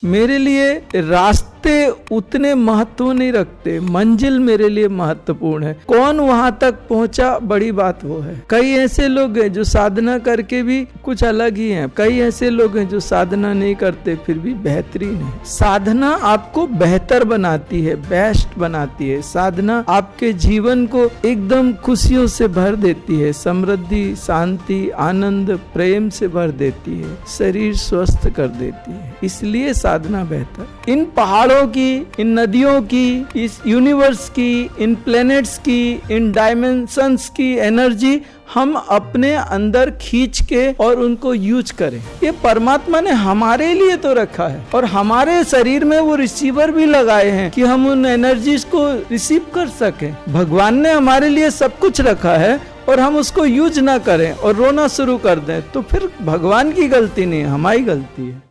मेरे लिए रास्ते उतने महत्व नहीं रखते, मंजिल मेरे लिए महत्वपूर्ण है। कौन वहां तक पहुंचा बड़ी बात वो है। कई ऐसे लोग हैं जो साधना करके भी कुछ अलग ही हैं, कई ऐसे लोग हैं जो साधना नहीं करते फिर भी बेहतरीन है। साधना आपको बेहतर बनाती है, बेस्ट बनाती है। साधना आपके जीवन को एकदम खुशियों से भर देती है, समृद्धि, शांति, आनंद, प्रेम से भर देती है, शरीर स्वस्थ कर देती है। इसलिए साधना बेहतर। इन पहाड़ों की, इन नदियों की, इस यूनिवर्स की, इन प्लैनेट्स की, इन डायमेंशंस की एनर्जी हम अपने अंदर खींच के और उनको यूज करें। ये परमात्मा ने हमारे लिए तो रखा है और हमारे शरीर में वो रिसीवर भी लगाए हैं कि हम उन एनर्जीज को रिसीव कर सकें। भगवान ने हमारे लिए सब कुछ रखा है और हम उसको यूज ना करें और रोना शुरू कर दें तो फिर भगवान की गलती नहीं, हमारी गलती है।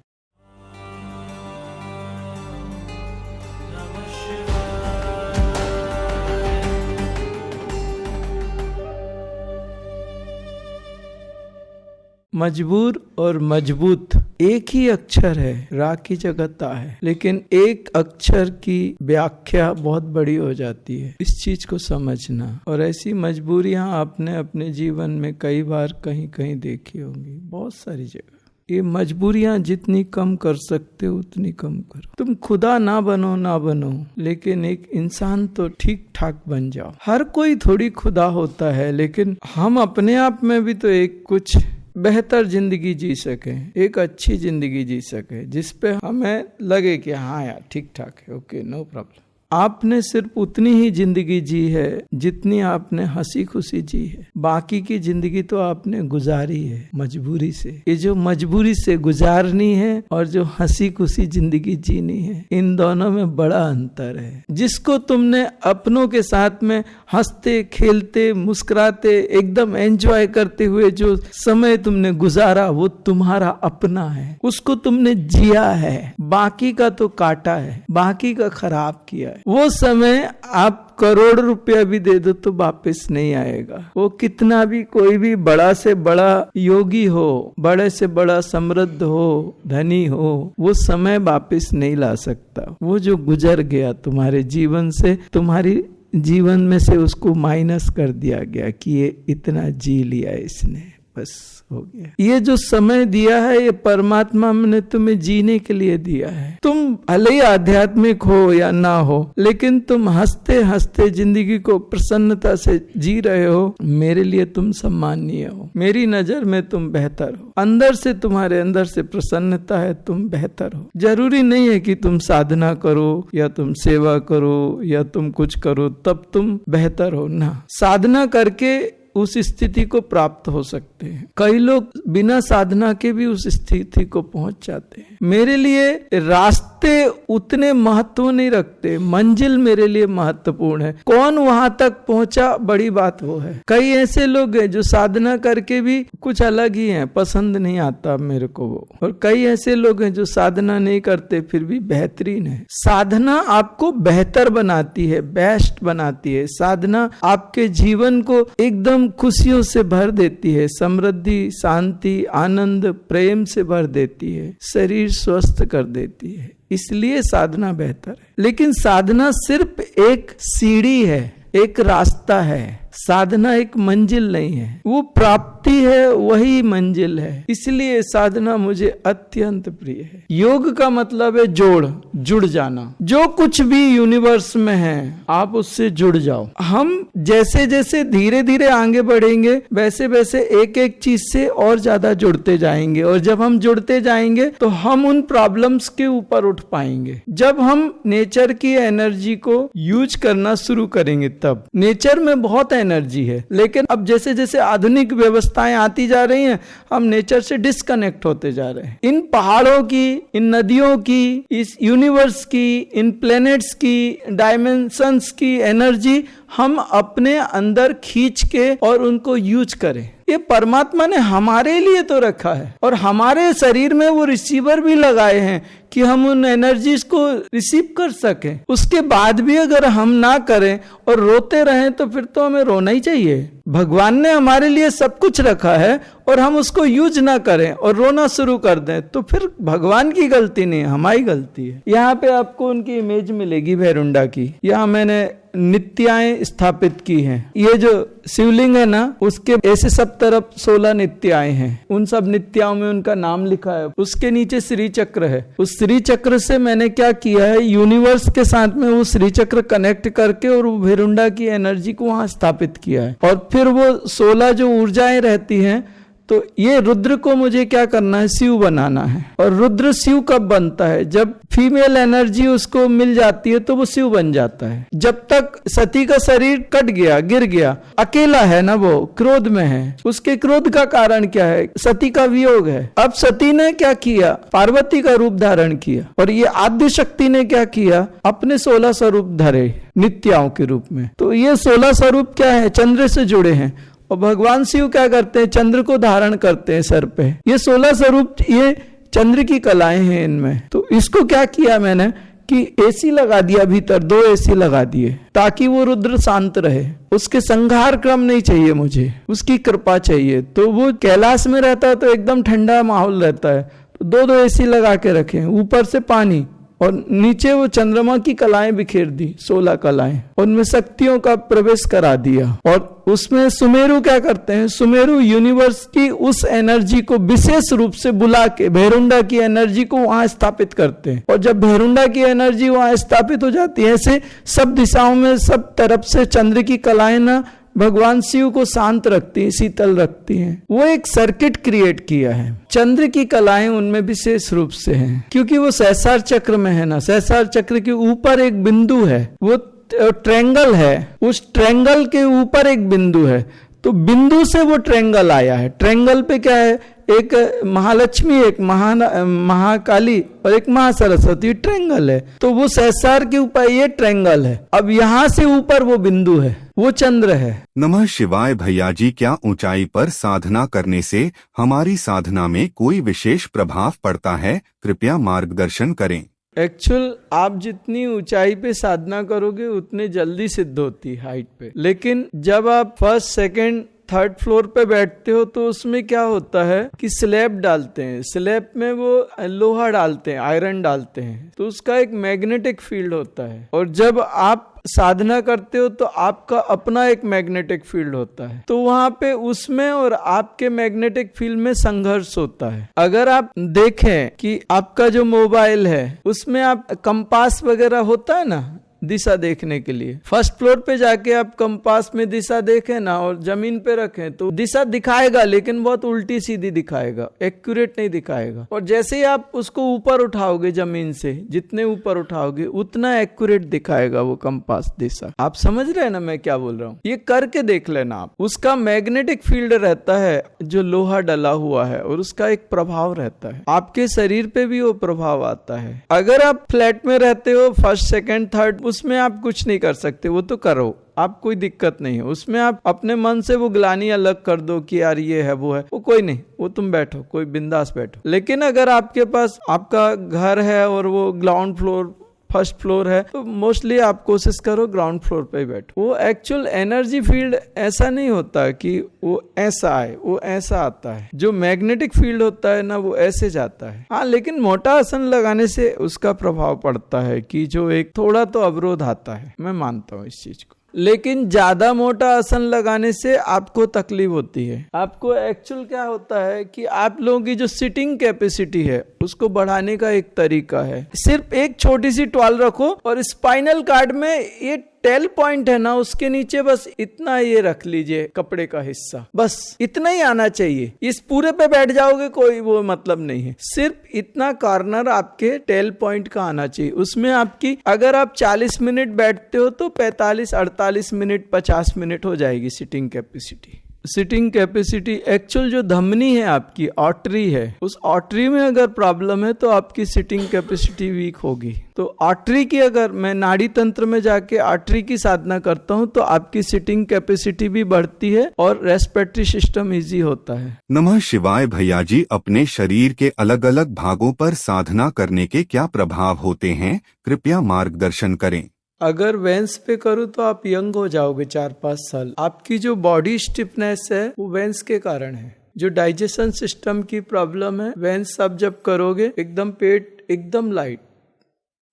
मजबूर और मजबूत एक ही अक्षर है, रा की जगह ता है, लेकिन एक अक्षर की व्याख्या बहुत बड़ी हो जाती है। इस चीज को समझना। और ऐसी मजबूरियां आपने अपने जीवन में कई बार कहीं कहीं देखी होंगी, बहुत सारी जगह। ये मजबूरियां जितनी कम कर सकते हो उतनी कम करो। तुम खुदा ना बनो, लेकिन एक इंसान तो ठीक ठाक बन जाओ। हर कोई थोड़ी खुदा होता है, लेकिन हम अपने आप में भी तो एक कुछ बेहतर जिंदगी जी सके, एक अच्छी जिंदगी जी सके, जिसपे हमें लगे कि हाँ यार ठीक ठाक है, ओके, नो प्रॉब्लम। आपने सिर्फ उतनी ही जिंदगी जी है जितनी आपने हंसी खुशी जी है। बाकी की जिंदगी तो आपने गुजारी है मजबूरी से। ये जो मजबूरी से गुजारनी है और जो हंसी खुशी जिंदगी जीनी है, इन दोनों में बड़ा अंतर है। जिसको तुमने अपनों के साथ में हंसते खेलते मुस्कुराते एकदम एंजॉय करते हुए जो समय तुमने गुजारा वो तुम्हारा अपना है, उसको तुमने जिया है। बाकी का तो काटा है, बाकी का खराब किया है। वो समय आप करोड़ रुपया भी दे दो तो वापस नहीं आएगा। वो कितना भी कोई भी बड़ा से बड़ा योगी हो, बड़े से बड़ा समृद्ध हो, धनी हो, वो समय वापस नहीं ला सकता। वो जो गुजर गया तुम्हारे जीवन से, तुम्हारी जीवन में से उसको माइनस कर दिया गया कि ये इतना जी लिया इसने, बस हो गया। ये जो समय दिया है ये परमात्मा ने तुम्हें जीने के लिए दिया है। तुम भले ही आध्यात्मिक हो या ना हो, लेकिन तुम हंसते हंसते जिंदगी को प्रसन्नता से जी रहे हो, मेरे लिए तुम सम्माननीय हो। मेरी नजर में तुम बेहतर हो। अंदर से तुम्हारे अंदर से प्रसन्नता है, तुम बेहतर हो। जरूरी नहीं है कि तुम साधना करो या तुम सेवा करो या तुम कुछ करो तब तुम बेहतर हो ना। साधना करके उस स्थिति को प्राप्त हो सकते हैं। कई लोग बिना साधना के भी उस स्थिति को पहुंच जाते हैं। मेरे लिए रास्ते उतने महत्व नहीं रखते, मंजिल मेरे लिए महत्वपूर्ण है। कौन वहां तक पहुंचा बड़ी बात वो है। कई ऐसे लोग हैं जो साधना करके भी कुछ अलग ही हैं, पसंद नहीं आता मेरे को वो। और कई ऐसे लोग हैं जो साधना नहीं करते फिर भी बेहतरीन है। साधना आपको बेहतर बनाती है, बेस्ट बनाती है। साधना आपके जीवन को एकदम खुशियों से भर देती है, समृद्धि, शांति, आनंद, प्रेम से भर देती है, शरीर स्वस्थ कर देती है। इसलिए साधना बेहतर है। लेकिन साधना सिर्फ एक सीढ़ी है, एक रास्ता है। साधना एक मंजिल नहीं है, वो प्राप्ति है, वही मंजिल है। इसलिए साधना मुझे अत्यंत प्रिय है। योग का मतलब है जुड़ जाना। जो कुछ भी यूनिवर्स में है आप उससे जुड़ जाओ। हम जैसे जैसे धीरे धीरे आगे बढ़ेंगे वैसे वैसे एक एक चीज से और ज्यादा जुड़ते जाएंगे, और जब हम जुड़ते जाएंगे तो हम उन प्रॉब्लम्स के ऊपर उठ पाएंगे। जब हम नेचर की एनर्जी को यूज करना शुरू करेंगे तब। नेचर में बहुत एनर्जी है, लेकिन अब जैसे जैसे आधुनिक व्यवस्थाएं आती जा रही हैं हम नेचर से डिस्कनेक्ट होते जा रहे हैं। इन पहाड़ों की, इन नदियों की, इस यूनिवर्स की, इन प्लैनेट्स की, डायमेंशंस की एनर्जी हम अपने अंदर खींच के और उनको यूज करें। ये परमात्मा ने हमारे लिए तो रखा है और हमारे शरीर में वो रिसीवर भी लगाए हैं कि हम उन एनर्जीज को रिसीव कर सकें। उसके बाद भी अगर हम ना करें और रोते रहें तो फिर तो हमें रोना ही चाहिए। भगवान ने हमारे लिए सब कुछ रखा है और हम उसको यूज ना करें और रोना शुरू कर दें, तो फिर भगवान की गलती नहीं, हमारी गलती है। यहाँ पे आपको उनकी इमेज मिलेगी भैरुंडा की। यहाँ मैंने नित्याएं स्थापित की हैं। ये जो शिवलिंग है ना, उसके ऐसे सब तरफ 16 नित्याएं हैं। उन सब नित्याओं में उनका नाम लिखा है। उसके नीचे श्री चक्र है। उस श्री चक्र से मैंने क्या किया है, यूनिवर्स के साथ में वो श्री चक्र कनेक्ट करके और वो भैरुंडा की एनर्जी को वहां स्थापित किया है। और फिर वो 16 जो ऊर्जाएं रहती हैं, तो ये रुद्र को मुझे क्या करना है, शिव बनाना है। और रुद्र शिव कब बनता है, जब फीमेल एनर्जी उसको मिल जाती है तो वो शिव बन जाता है। जब तक सती का शरीर कट गया, गिर गया, अकेला है ना, वो क्रोध में है। उसके क्रोध का कारण क्या है, सती का वियोग है। अब सती ने क्या किया, पार्वती का रूप धारण किया। और ये आद्य शक्ति ने क्या किया, अपने 16 स्वरूप धरे नित्याओं के रूप में। तो ये 16 स्वरूप क्या है, चंद्र से जुड़े हैं। और भगवान शिव क्या करते हैं, चंद्र को धारण करते हैं सर पे। ये 16 स्वरूप, ये चंद्र की कलाएं हैं इनमें। तो इसको क्या किया मैंने कि एसी लगा दिया भीतर, 2 एसी लगा दिए, ताकि वो रुद्र शांत रहे। उसके संहार क्रम नहीं चाहिए मुझे, उसकी कृपा चाहिए। तो वो कैलाश में रहता है तो एकदम ठंडा माहौल रहता है, तो 2 एसी लगा के रखे, ऊपर से पानी और नीचे वो चंद्रमा की कलाएं बिखेर दी, 16 कलाएं, उनमें शक्तियों का प्रवेश करा दिया। और उसमें सुमेरु क्या करते हैं, सुमेरु यूनिवर्स की उस एनर्जी को विशेष रूप से बुला के भैरुंडा की एनर्जी को वहां स्थापित करते हैं। और जब भैरुंडा की एनर्जी वहां स्थापित हो जाती है, ऐसे सब दिशाओं में सब तरफ से चंद्र की कलाएं ना भगवान शिव को शांत रखती है, शीतल रखती हैं। वो एक सर्किट क्रिएट किया है। चंद्र की कलाएं उनमें विशेष रूप से हैं, क्योंकि वो सहस्रार चक्र में है ना। सहस्रार चक्र के ऊपर एक बिंदु है, वो ट्रायंगल है, उस ट्रायंगल के ऊपर एक बिंदु है। तो बिंदु से वो ट्रायंगल आया है। ट्रायंगल पे क्या है, एक महालक्ष्मी, एक महाकाली और एक महासरस्वती, ट्रायंगल है। तो वो सहस्रार के ऊपर ये ट्रायंगल है। अब यहाँ से ऊपर वो बिंदु है, वो चंद्र है। नमः शिवाय। भैया जी, क्या ऊंचाई पर साधना करने से हमारी साधना में कोई विशेष प्रभाव पड़ता है? कृपया मार्गदर्शन करें। एक्चुअल आप जितनी ऊंचाई पे साधना करोगे उतने जल्दी सिद्ध होती है हाइट पे। लेकिन जब आप फर्स्ट, सेकंड, थर्ड फ्लोर पे बैठते हो तो उसमें क्या होता है कि स्लैब डालते हैं, स्लैब में वो लोहा डालते हैं, आयरन डालते हैं, तो उसका एक मैग्नेटिक फील्ड होता है। और जब आप साधना करते हो तो आपका अपना एक मैग्नेटिक फील्ड होता है। तो वहां पे उसमें और आपके मैग्नेटिक फील्ड में संघर्ष होता है। अगर आप देखें कि आपका जो मोबाइल है उसमें आप कंपास वगैरह होता है ना, दिशा देखने के लिए, फर्स्ट फ्लोर पे जाके आप कंपास में दिशा देखें ना और जमीन पे रखें तो दिशा दिखाएगा, लेकिन बहुत उल्टी सीधी दिखाएगा, एक्यूरेट नहीं दिखाएगा। और जैसे ही आप उसको ऊपर उठाओगे जमीन से, जितने ऊपर उठाओगे उतना एक्यूरेट दिखाएगा वो कंपास दिशा। आप समझ रहे हैं ना मैं क्या बोल रहा हूँ? ये करके देख लेना आप। उसका मैग्नेटिक फील्ड रहता है जो लोहा डला हुआ है, और उसका एक प्रभाव रहता है। आपके शरीर पे भी वो प्रभाव आता है। अगर आप फ्लैट में रहते हो, फर्स्ट, सेकंड, थर्ड, उसमें आप कुछ नहीं कर सकते, वो तो करो, आप कोई दिक्कत नहीं है उसमें। आप अपने मन से वो ग्लानी अलग कर दो कि यार ये है वो है, वो कोई नहीं, वो तुम बैठो, कोई बिंदास बैठो। लेकिन अगर आपके पास आपका घर है और वो ग्राउंड फ्लोर, फर्स्ट फ्लोर है, तो मोस्टली आप कोशिश करो ग्राउंड फ्लोर पे ही बैठो। वो एक्चुअल एनर्जी फील्ड ऐसा नहीं होता कि वो ऐसा आए, वो ऐसा आता है। जो मैग्नेटिक फील्ड होता है ना, वो ऐसे जाता है। हाँ, लेकिन मोटा आसन लगाने से उसका प्रभाव पड़ता है कि जो एक थोड़ा तो अवरोध आता है, मैं मानता हूँ इस चीज को। लेकिन ज्यादा मोटा आसन लगाने से आपको तकलीफ होती है। आपको एक्चुअल क्या होता है कि आप लोगों की जो सिटिंग कैपेसिटी है उसको बढ़ाने का एक तरीका है। सिर्फ एक छोटी सी टॉल रखो और स्पाइनल कार्ड में ये टेल पॉइंट है ना, उसके नीचे बस इतना ये रख लीजिए, कपड़े का हिस्सा, बस इतना ही आना चाहिए। इस पूरे पे बैठ जाओगे कोई वो मतलब नहीं है, सिर्फ इतना कॉर्नर आपके टेल पॉइंट का आना चाहिए। उसमें आपकी, अगर आप 40 मिनट बैठते हो तो 45, 48 मिनट, 50 मिनट हो जाएगी sitting capacity. Sitting capacity actual जो धमनी है आपकी, आर्टरी है, उस आर्टरी में अगर प्रॉब्लम है तो आपकी सिटिंग कैपेसिटी वीक होगी। तो आर्टरी की, अगर मैं नाड़ी तंत्र में जाके आर्टरी की साधना करता हूँ तो आपकी सिटिंग कैपेसिटी भी बढ़ती है और रेस्पिरेटरी सिस्टम इजी होता है। नमः शिवाय। भैया जी, अपने शरीर के अलग अलग भागों पर साधना करने के क्या प्रभाव होते हैं? कृपया मार्गदर्शन करें। अगर वेंस पे करूँ तो आप यंग हो जाओगे 4-5 साल। आपकी जो बॉडी स्टिफनेस है वो वेंस के कारण है। जो डाइजेशन सिस्टम की प्रॉब्लम है, वेंस आप जब करोगे एकदम पेट एकदम लाइट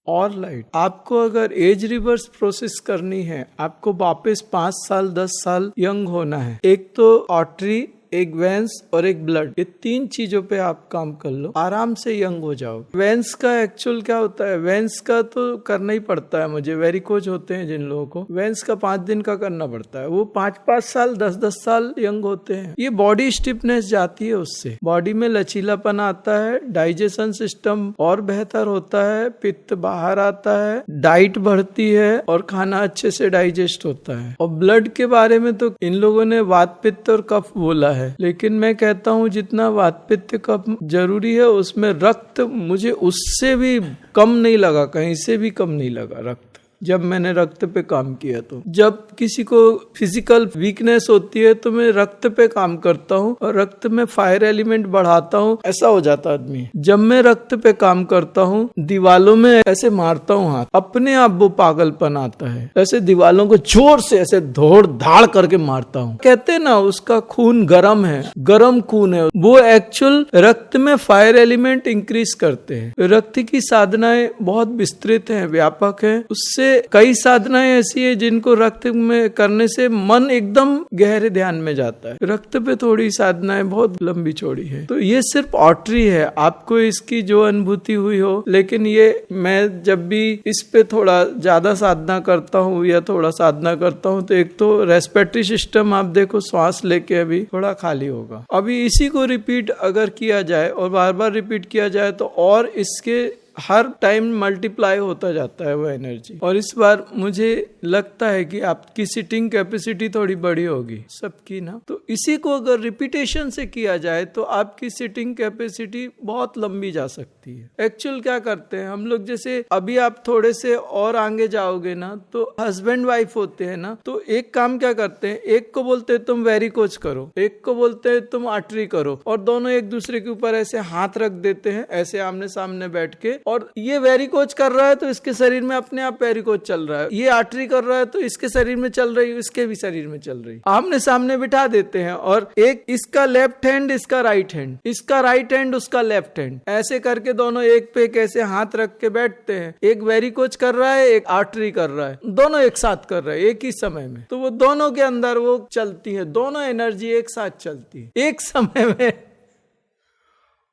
और लाइट। आपको अगर एज रिवर्स प्रोसेस करनी है, आपको वापस 5 साल 10 साल यंग होना है, एक तो आर्टरी, एक वेंस और एक ब्लड, ये 3 चीजों पे आप काम कर लो, आराम से यंग हो जाओ। वेंस का एक्चुअल क्या होता है, वेंस का तो करना ही पड़ता है मुझे, वेरिकोज होते हैं जिन लोगों को, वेंस का 5 दिन का करना पड़ता है, वो 5-5 साल 10-10 साल यंग होते हैं। ये बॉडी स्टिफनेस जाती है, उससे बॉडी में लचीलापन आता है, डाइजेशन सिस्टम और बेहतर होता है, पित्त बाहर आता है, डाइट बढ़ती है और खाना अच्छे से डाइजेस्ट होता है। और ब्लड के बारे में तो इन लोगों ने वात पित्त और कफ बोला है, लेकिन मैं कहता हूं जितना वात पित्त कफ जरूरी है, उसमें रक्त मुझे उससे भी कम नहीं लगा, कहीं से भी कम नहीं लगा रक्त। जब मैंने रक्त पे काम किया, तो जब किसी को फिजिकल वीकनेस होती है तो मैं रक्त पे काम करता हूँ और रक्त में फायर एलिमेंट बढ़ाता हूँ, ऐसा हो जाता आदमी। जब मैं रक्त पे काम करता हूँ, दीवालों में ऐसे मारता हूँ हाथ, अपने आप वो पागलपन आता है, ऐसे दीवालों को जोर से ऐसे धोड़ धाड़ करके मारता हूँ। कहते हैं ना उसका खून गर्म है, गर्म खून है, वो एक्चुअल रक्त में फायर एलिमेंट इंक्रीज करते हैं। रक्त की साधनाएं बहुत विस्तृत हैं, व्यापक है, उससे कई साधनाएं ऐसी है जिनको रक्त में करने से मन एकदम गहरे ध्यान में जाता है। रक्त पे थोड़ी साधनाएं बहुत लंबी चौड़ी है, तो ये सिर्फ आर्टरी है, आपको इसकी जो अनुभूति हुई हो। लेकिन ये मैं जब भी इस पे थोड़ा ज्यादा साधना करता हूँ या थोड़ा साधना करता हूँ, तो एक तो रेस्पिरेटरी सिस्टम आप देखो, श्वास लेके अभी थोड़ा खाली होगा। अभी इसी को रिपीट अगर किया जाए और बार बार रिपीट किया जाए तो और इसके हर टाइम मल्टीप्लाई होता जाता है वो एनर्जी। और इस बार मुझे लगता है कि आपकी सिटिंग कैपेसिटी थोड़ी बड़ी होगी सबकी ना, तो इसी को अगर रिपीटेशन से किया जाए तो आपकी सिटिंग कैपेसिटी बहुत लंबी जा सकती है। एक्चुअल क्या करते हैं हम लोग, जैसे अभी आप थोड़े से और आगे जाओगे ना, तो हस्बैंड वाइफ होते हैं ना, तो एक काम क्या करते हैं, एक को बोलते हैं तुम वेरिकोज करो, एक को बोलते हैं तुम आर्टरी करो, और दोनों एक दूसरे के ऊपर ऐसे हाथ रख देते हैं, ऐसे आमने सामने बैठ के, और ये वेरिकोज कर रहा है तो इसके शरीर में अपने आप वेरिकोज चल रहा है, ये आर्टरी कर रहा है तो इसके शरीर में चल रही है, इसके भी शरीर में चल रही है। आमने सामने बिठा देते हैं और एक इसका लेफ्ट हैंड, इसका राइट हैंड, इसका राइट हैंड, उसका लेफ्ट हैंड, ऐसे करके दोनों एक पे कैसे हाथ रख के बैठते हैं। एक वेरिकोज कर रहा है, एक आर्टरी कर रहा है, दोनों एक साथ कर रहे हैं एक ही समय में, तो वो दोनों के अंदर वो चलती है, दोनों एनर्जी एक साथ चलती है एक समय में।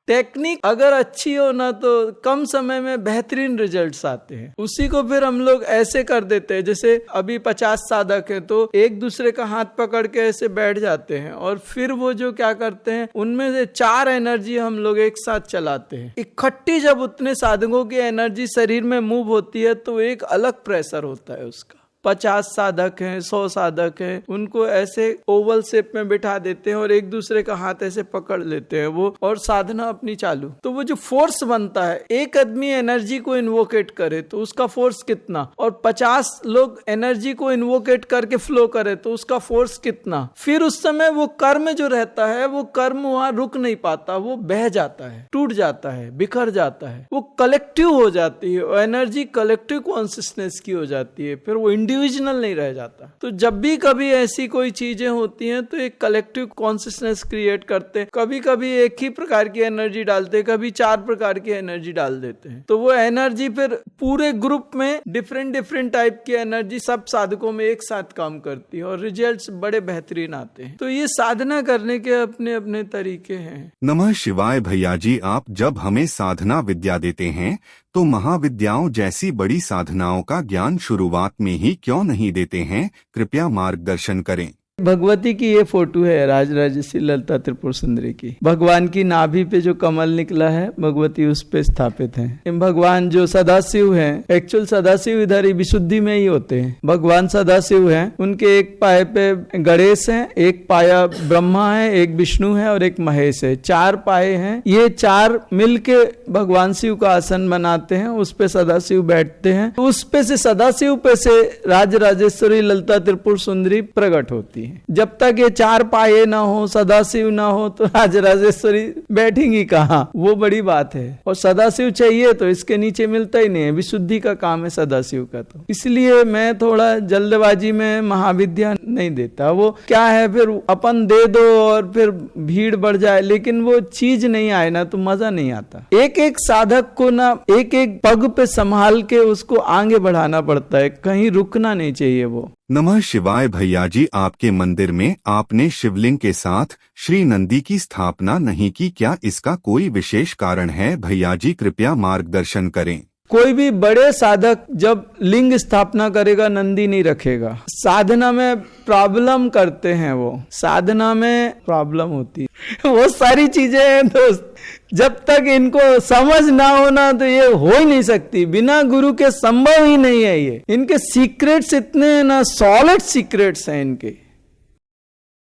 टेक्निक अगर अच्छी हो ना, तो कम समय में बेहतरीन रिजल्ट्स आते हैं। उसी को फिर हम लोग ऐसे कर देते हैं, जैसे अभी 50 साधक हैं तो एक दूसरे का हाथ पकड़ के ऐसे बैठ जाते हैं, और फिर वो जो क्या करते हैं, उनमें से 4 एनर्जी हम लोग एक साथ चलाते हैं। इकट्ठी जब उतने साधकों की एनर्जी शरीर में मूव होती है तो एक अलग प्रेशर होता है उसका। 50 साधक हैं, 100 साधक हैं, उनको ऐसे ओवल शेप में बिठा देते हैं और एक दूसरे का हाथ ऐसे पकड़ लेते हैं वो, और साधना अपनी चालू। तो वो जो फोर्स बनता है, एक आदमी एनर्जी को इन्वोकेट करे तो उसका फोर्स कितना, और 50 लोग एनर्जी को इन्वोकेट करके फ्लो करे तो उसका फोर्स कितना। फिर उस समय वो कर्म जो रहता है, वो कर्म वहां रुक नहीं पाता, वो बह जाता है, टूट जाता है, बिखर जाता है, वो कलेक्टिव हो जाती है, एनर्जी कलेक्टिव कॉन्सियसनेस की हो जाती है, फिर वो इंडिविजुअल नहीं रह जाता। तो जब भी कभी ऐसी कोई चीजें होती हैं तो एक कलेक्टिव कॉन्सियसनेस क्रिएट करते हैं। कभी कभी एक ही प्रकार की एनर्जी डालते हैं, कभी 4 प्रकार की एनर्जी डाल देते हैं, तो वो एनर्जी फिर पूरे ग्रुप में डिफरेंट टाइप की एनर्जी सब साधकों में एक साथ काम करती है और रिजल्ट्स बड़े बेहतरीन आते हैं। तो ये साधना करने के अपने अपने तरीके हैं। नमः शिवाय। भैया जी, आप जब हमें साधना विद्या देते हैं तो महाविद्याओं जैसी बड़ी साधनाओं का ज्ञान शुरुआत में ही क्यों नहीं देते हैं? कृपया मार्गदर्शन करें। भगवती की ये फोटो है राजराजेश्वरी ललिता त्रिपुर सुंदरी की। भगवान की नाभि पे जो कमल निकला है, भगवती उस पे स्थापित है। भगवान जो सदाशिव हैं, एक्चुअल सदाशिव इधर ही विशुद्धि में ही होते हैं। भगवान सदाशिव हैं, उनके एक पाए पे गणेश हैं, एक पाया ब्रह्मा है, एक विष्णु है और एक महेश है। 4 पाए हैं। ये 4 मिलके भगवान शिव का आसन बनाते हैं, उस पे सदाशिव बैठते हैं। उस पे से सदाशिव पे से राजराजेश्वरी ललिता त्रिपुर सुंदरी प्रकट होती है। है। जब तक ये चार पाये ना हो, सदाशिव ना हो, तो राज राजेश्वरी बैठेंगी कहाँ, वो बड़ी बात है। और सदाशिव चाहिए तो इसके नीचे मिलता ही नहीं है, विशुद्धि का काम है सदाशिव का। तो इसलिए मैं थोड़ा जल्दबाजी में महाविद्या नहीं देता। वो क्या है, फिर अपन दे दो और फिर भीड़ बढ़ जाए, लेकिन वो चीज नहीं आए ना तो मजा नहीं आता। एक एक साधक को ना एक एक पग पे संभाल के उसको आगे बढ़ाना पड़ता है, कहीं रुकना नहीं चाहिए वो। नमः शिवाय। भैया जी, आपके मंदिर में आपने शिवलिंग के साथ श्री नंदी की स्थापना नहीं की, क्या इसका कोई विशेष कारण है? भैया जी कृपया मार्गदर्शन करें। कोई भी बड़े साधक जब लिंग स्थापना करेगा नंदी नहीं रखेगा। साधना में प्रॉब्लम करते हैं, वो साधना में प्रॉब्लम होती है। वो सारी चीजें हैं दोस्त, जब तक इनको समझ ना होना तो ये हो ही नहीं सकती, बिना गुरु के संभव ही नहीं है। ये इनके सीक्रेट्स इतने ना सॉलिड सीक्रेट्स हैं इनके।